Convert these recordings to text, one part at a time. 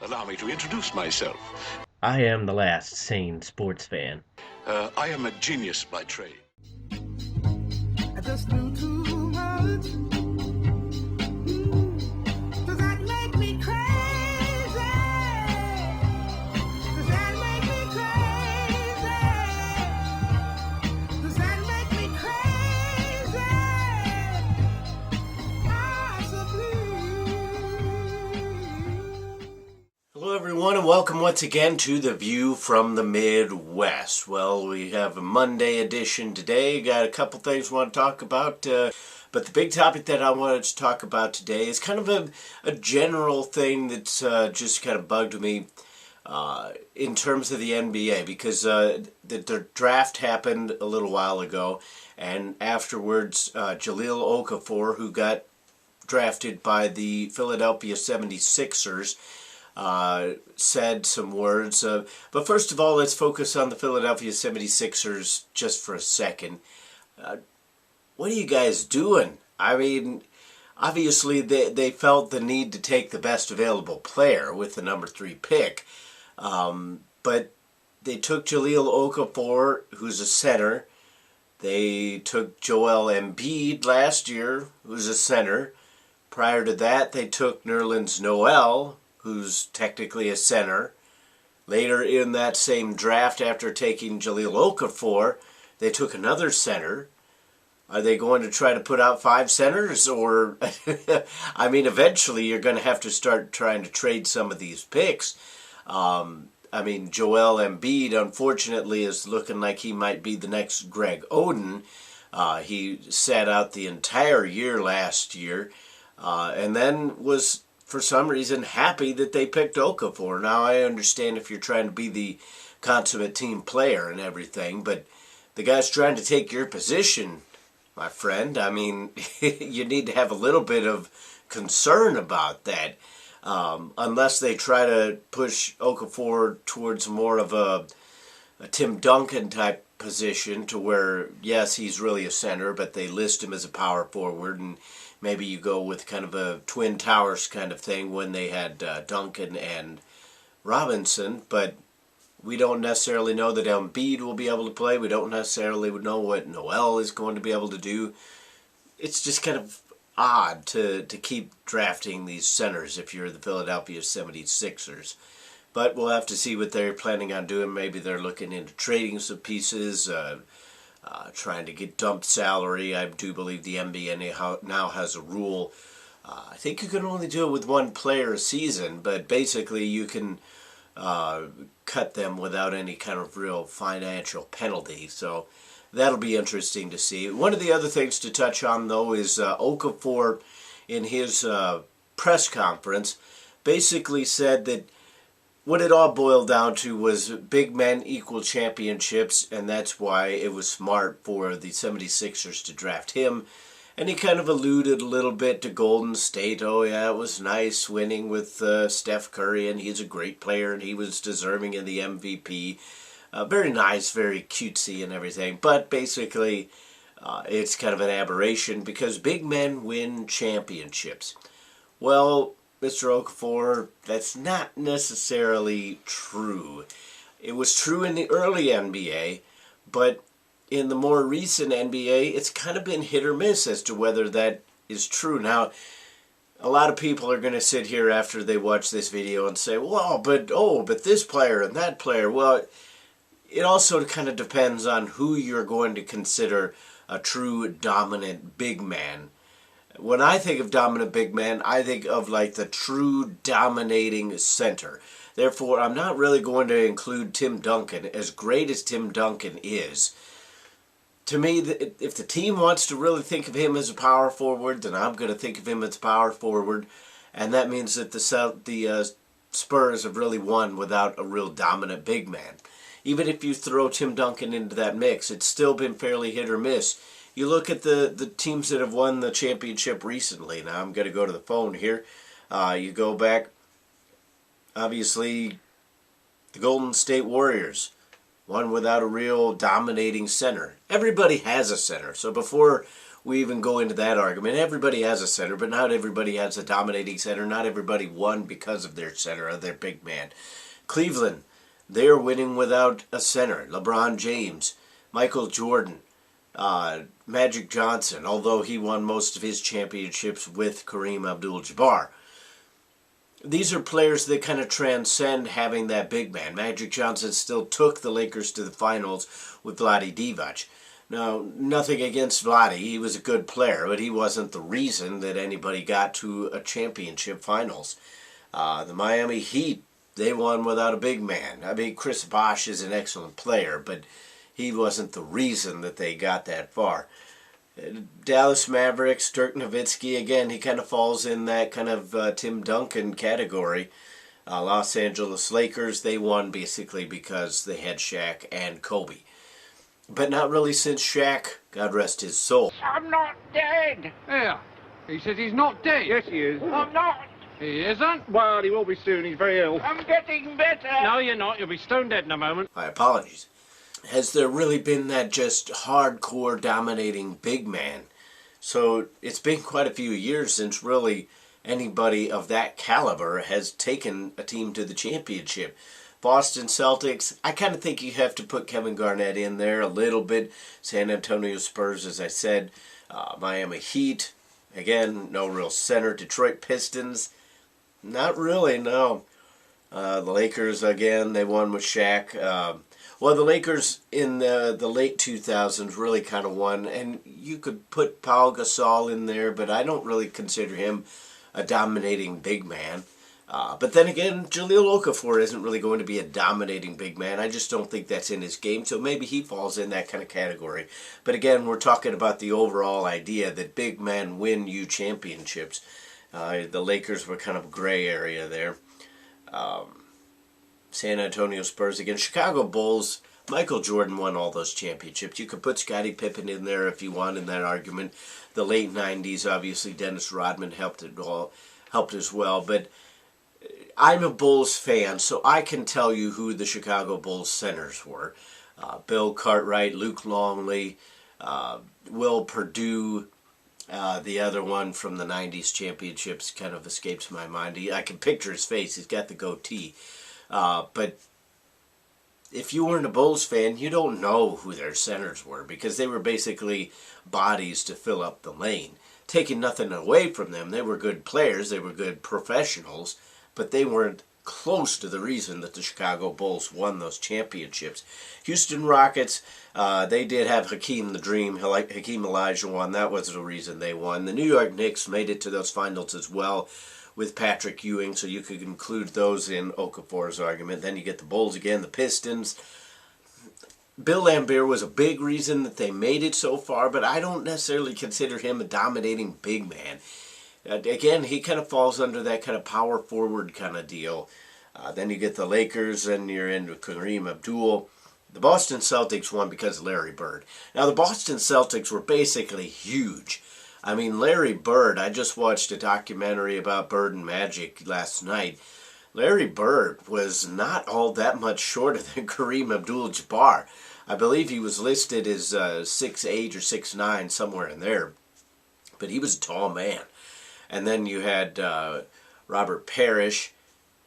Allow me to introduce myself. I am the last sane sports fan. I am a genius by trade. I just knew too much. Does that make me crazy? Does that make me crazy? Does that make me crazy? Possibly. Hello everyone and welcome once again to The View from the Midwest. Well, we have a Monday edition today. Got a couple things we want to talk about, but the big topic that I wanted to talk about today is kind of a general thing that's just kind of bugged me in terms of the NBA, because the draft happened a little while ago, and afterwards Jahlil Okafor, who got drafted by the Philadelphia 76ers, said some words. But first of all, let's focus on the Philadelphia 76ers just for a second. What are you guys doing? I mean, obviously they felt the need to take the best available player with the number 3 pick. But they took Jahlil Okafor, who's a center. They took Joel Embiid last year, who's a center. Prior to that, they took Nerlens Noel, who's technically a center. Later in that same draft, after taking Jahlil Okafor, they took another center. Are they going to try to put out 5 centers? Or, I mean, eventually you're going to have to start trying to trade some of these picks. I mean, Joel Embiid, unfortunately, is looking like he might be the next Greg Oden. He sat out the entire year last year, and then was, for some reason, happy that they picked Okafor. Now, I understand if you're trying to be the consummate team player and everything, but the guy's trying to take your position, my friend. I mean, you need to have a little bit of concern about that, unless they try to push Okafor towards more of a Tim Duncan type position, to where, yes, he's really a center, but they list him as a power forward, and maybe you go with kind of a Twin Towers kind of thing when they had Duncan and Robinson. But we don't necessarily know that Embiid will be able to play. We don't necessarily know what Noel is going to be able to do. It's just kind of odd to keep drafting these centers if you're the Philadelphia 76ers. But we'll have to see what they're planning on doing. Maybe they're looking into trading some pieces, trying to get dumped salary. I do believe the NBA now has a rule. I think you can only do it with 1 player a season, but basically you can cut them without any kind of real financial penalty. So that'll be interesting to see. One of the other things to touch on, though, is Okafor, in his press conference, basically said that what it all boiled down to was big men equal championships, and that's why it was smart for the 76ers to draft him. And he kind of alluded a little bit to Golden State. Oh yeah, it was nice winning with Steph Curry, and he's a great player, and he was deserving of the MVP. Very nice, very cutesy and everything. But basically, it's kind of an aberration because big men win championships. Well, Mr. Okafor, that's not necessarily true. It was true in the early NBA, but in the more recent NBA, it's kind of been hit or miss as to whether that is true. Now, a lot of people are going to sit here after they watch this video and say, well, but this player and that player. Well, it also kind of depends on who you're going to consider a true dominant big man. When I think of dominant big man, I think of like the true dominating center. Therefore, I'm not really going to include Tim Duncan, as great as Tim Duncan is. To me, if the team wants to really think of him as a power forward, then I'm going to think of him as a power forward. And that means that the Spurs have really won without a real dominant big man. Even if you throw Tim Duncan into that mix, it's still been fairly hit or miss. You look at the teams that have won the championship recently. Now, I'm going to go to the phone here. You go back, obviously, the Golden State Warriors. One without a real dominating center. Everybody has a center. So before we even go into that argument. Everybody has a center, but not everybody has a dominating center. Not everybody won because of their center, or their big man. Cleveland, they're winning without a center. LeBron James, Michael Jordan, Magic Johnson, although he won most of his championships with Kareem Abdul-Jabbar. These are players that kind of transcend having that big man. Magic Johnson still took the Lakers to the finals with Vlade Divac. Now, nothing against Vlade. He was a good player, but he wasn't the reason that anybody got to a championship finals. The Miami Heat, they won without a big man. I mean, Chris Bosh is an excellent player, but he wasn't the reason that they got that far. Dallas Mavericks, Dirk Nowitzki, again, he kind of falls in that kind of Tim Duncan category. Los Angeles Lakers, they won basically because they had Shaq and Kobe. But not really since Shaq, God rest his soul. I'm not dead. Yeah, he says he's not dead. Yes, he is. I'm not. He isn't? Well, he will be soon. He's very ill. I'm getting better. No, you're not. You'll be stone dead in a moment. My apologies. Has there really been that just hardcore dominating big man? So it's been quite a few years since really anybody of that caliber has taken a team to the championship. Boston Celtics, I kind of think you have to put Kevin Garnett in there a little bit. San Antonio Spurs, as I said. Miami Heat, again, no real center. Detroit Pistons, not really, no. The Lakers, again, they won with Shaq. Well, the Lakers in the late 2000s really kind of won, and you could put Paul Gasol in there, but I don't really consider him a dominating big man. But then again, Jahlil Okafor isn't really going to be a dominating big man. I just don't think that's in his game, so maybe he falls in that kind of category. But again, we're talking about the overall idea that big men win you championships. The Lakers were kind of a gray area there. San Antonio Spurs again. Chicago Bulls, Michael Jordan won all those championships. You could put Scottie Pippen in there if you want in that argument. The late 90s, obviously Dennis Rodman helped as well. But I'm a Bulls fan, so I can tell you who the Chicago Bulls centers were. Bill Cartwright, Luke Longley, Will Perdue. The other one from the 90s championships kind of escapes my mind. I can picture his face. He's got the goatee. But if you weren't a Bulls fan, you don't know who their centers were because they were basically bodies to fill up the lane. Taking nothing away from them, they were good players, they were good professionals, but they weren't close to the reason that the Chicago Bulls won those championships. Houston Rockets, they did have Hakeem the Dream, Hakeem Olajuwon, that was the reason they won. The New York Knicks made it to those finals as well with Patrick Ewing, so you could include those in Okafor's argument. Then you get the Bulls again, the Pistons. Bill Laimbeer was a big reason that they made it so far, but I don't necessarily consider him a dominating big man. Again, he kind of falls under that kind of power forward kind of deal. Then you get the Lakers, and you're into Kareem Abdul. The Boston Celtics won because of Larry Bird. Now, the Boston Celtics were basically huge. I mean, Larry Bird, I just watched a documentary about Bird and Magic last night. Larry Bird was not all that much shorter than Kareem Abdul-Jabbar. I believe he was listed as 6'8" or 6'9", somewhere in there. But he was a tall man. And then you had Robert Parrish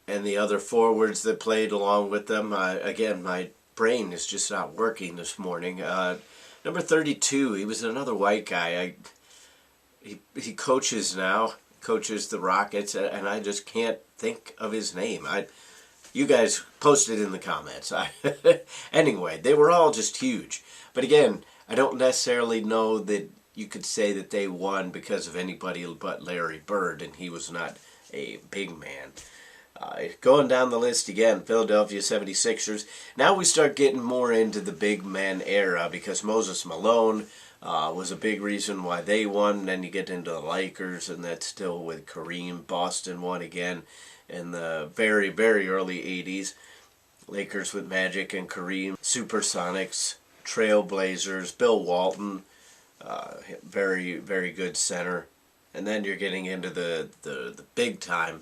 and the other forwards that played along with them. Again, my brain is just not working this morning. Number 32, he was another white guy. He coaches now, coaches the Rockets, and I just can't think of his name. You guys post it in the comments. Anyway, they were all just huge. But again, I don't necessarily know that you could say that they won because of anybody but Larry Bird, and he was not a big man. Going down the list again, Philadelphia 76ers. Now we start getting more into the big man era because Moses Malone was a big reason why they won. Then you get into the Lakers, and that's still with Kareem. Boston won again in the very, very early 80s. Lakers with Magic and Kareem. Supersonics, Trailblazers, Bill Walton, very, very good center. And then you're getting into the big time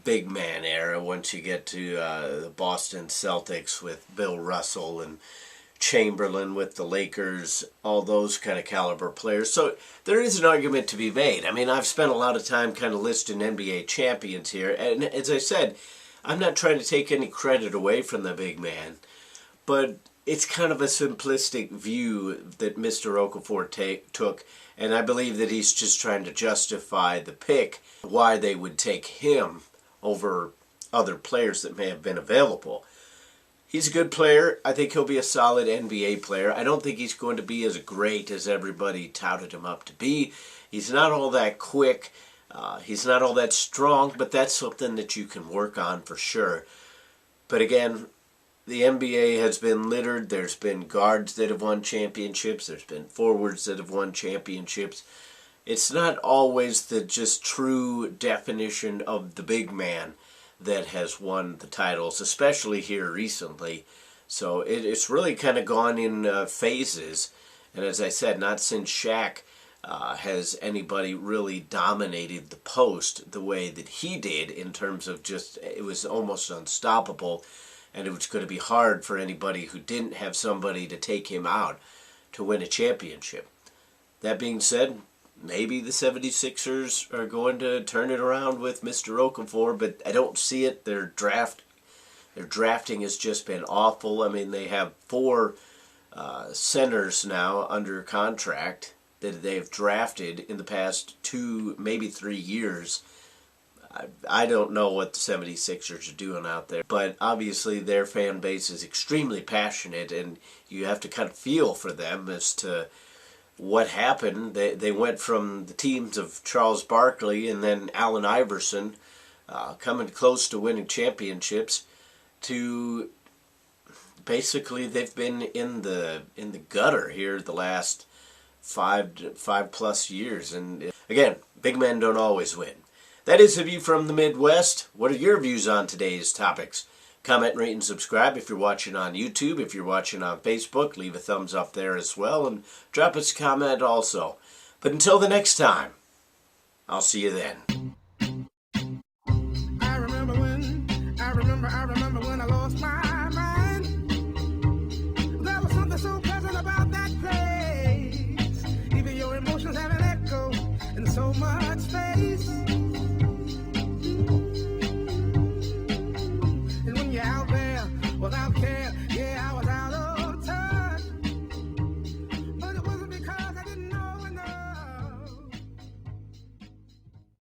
big man era once you get to the Boston Celtics with Bill Russell and Chamberlain with the Lakers, all those kind of caliber players. So there is an argument to be made. I mean, I've spent a lot of time kind of listing NBA champions here, and as I said, I'm not trying to take any credit away from the big man, but it's kind of a simplistic view that Mr. Okafor took, and I believe that he's just trying to justify the pick, why they would take him over other players that may have been available. He's a good player. I think he'll be a solid NBA player. I don't think he's going to be as great as everybody touted him up to be. He's not all that quick. He's not all that strong, but that's something that you can work on for sure. But again, the NBA has been littered. There's been guards that have won championships. There's been forwards that have won championships. It's not always the just true definition of the big man that has won the titles, especially here recently. So it's really kind of gone in phases. And as I said, not since Shaq has anybody really dominated the post the way that he did, in terms of just, it was almost unstoppable, and it was going to be hard for anybody who didn't have somebody to take him out to win a championship. That being said, maybe the 76ers are going to turn it around with Mr. Okafor, but I don't see it. Their drafting has just been awful. I mean, they have 4 centers now under contract that they've drafted in the past 2, maybe 3 years. I don't know what the 76ers are doing out there, but obviously their fan base is extremely passionate, and you have to kind of feel for them as to what happened. They went from the teams of Charles Barkley and then Allen Iverson, coming close to winning championships, to basically they've been in the gutter here the last 5+ years. And again, big men don't always win. That is the view from the Midwest. What are your views on today's topics? Comment, rate, and subscribe if you're watching on YouTube. If you're watching on Facebook, leave a thumbs up there as well, and drop us a comment also. But until the next time, I'll see you then. I remember when I lost my mind. There was something so pleasant about that place. Even your emotions have an echo, and so much